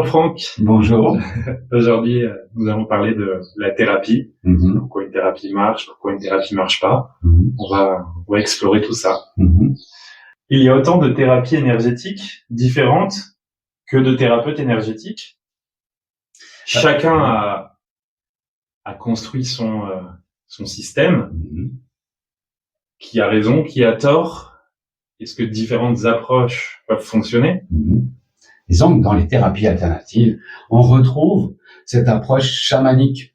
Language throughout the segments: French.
Franck. Bonjour. Aujourd'hui, nous allons parler de la thérapie. Pourquoi une thérapie marche, pourquoi une thérapie marche pas. On va explorer tout ça. Il y a autant de thérapies énergétiques différentes que de thérapeutes énergétiques. Chacun a construit son système. Qui a raison, qui a tort? Est-ce que différentes approches peuvent fonctionner? Disons que dans les thérapies alternatives, on retrouve cette approche chamanique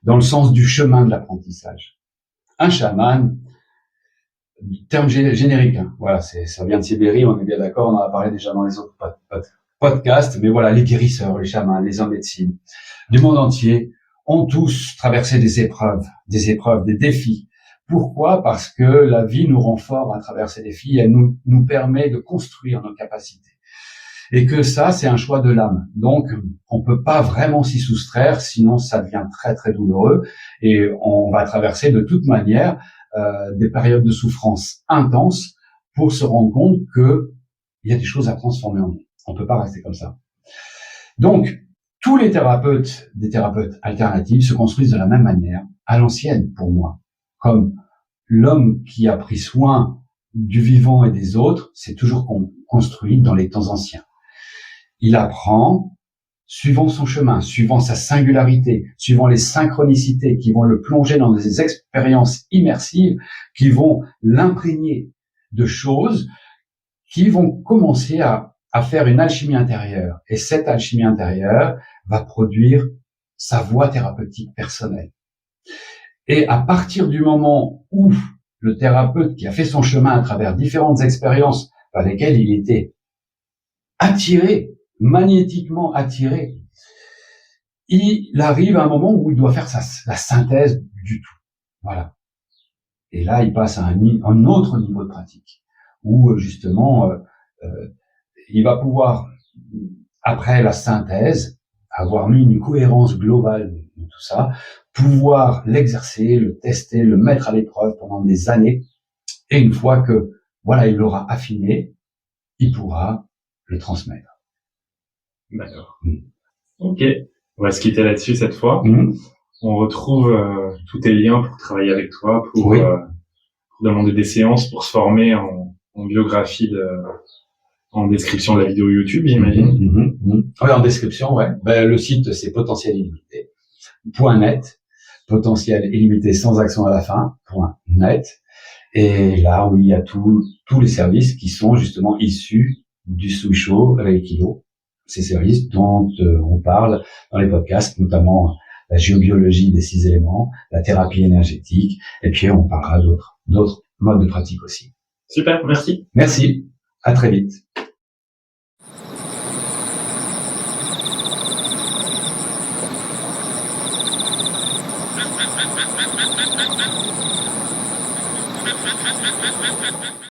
dans le sens du chemin de l'apprentissage. Un chaman, terme générique, hein, voilà, ça vient de Sibérie, on est bien d'accord, on en a parlé déjà dans les autres podcasts, mais voilà, les guérisseurs, les chamans, les hommes médecine du monde entier ont tous traversé des épreuves, des défis. Pourquoi? Parce que la vie nous rend forts à travers ces défis, elle nous permet de construire nos capacités. Et que ça, c'est un choix de l'âme. Donc, on peut pas vraiment s'y soustraire, sinon ça devient très très douloureux et on va traverser de toute manière des périodes de souffrance intenses pour se rendre compte que il y a des choses à transformer en nous. On peut pas rester comme ça. Donc, tous les thérapeutes, des thérapeutes alternatifs, se construisent de la même manière, à l'ancienne pour moi, comme l'homme qui a pris soin du vivant et des autres, c'est toujours construit dans les temps anciens. Il apprend suivant son chemin, suivant sa singularité, suivant les synchronicités qui vont le plonger dans des expériences immersives, qui vont l'imprégner de choses, qui vont commencer à faire une alchimie intérieure. Et cette alchimie intérieure va produire sa voie thérapeutique personnelle. Et à partir du moment où le thérapeute qui a fait son chemin à travers différentes expériences par lesquelles il était attiré, magnétiquement attiré, il arrive à un moment où il doit faire la synthèse du tout. Voilà. Et là, il passe à un autre niveau de pratique, où justement, il va pouvoir, après la synthèse, avoir mis une cohérence globale de tout ça, pouvoir l'exercer, le tester, le mettre à l'épreuve pendant des années, et une fois que, voilà, il l'aura affiné, il pourra le transmettre. D'accord. Ok. On va se quitter là-dessus cette fois. On retrouve tous tes liens pour travailler avec toi, pour demander des séances, pour se former en biographie en description de la vidéo YouTube, j'imagine. Oui, en description, ouais. Ben, le site, c'est potentiel illimité.net. Potentiel illimité sans accent à la fin, .net. Et là où il y a tous les services qui sont justement issus du Suisho Reikilo, ces services dont on parle dans les podcasts, notamment la géobiologie des 6 éléments, la thérapie énergétique, et puis on parlera d'autres modes de pratique aussi. Super, merci. Merci, à très vite.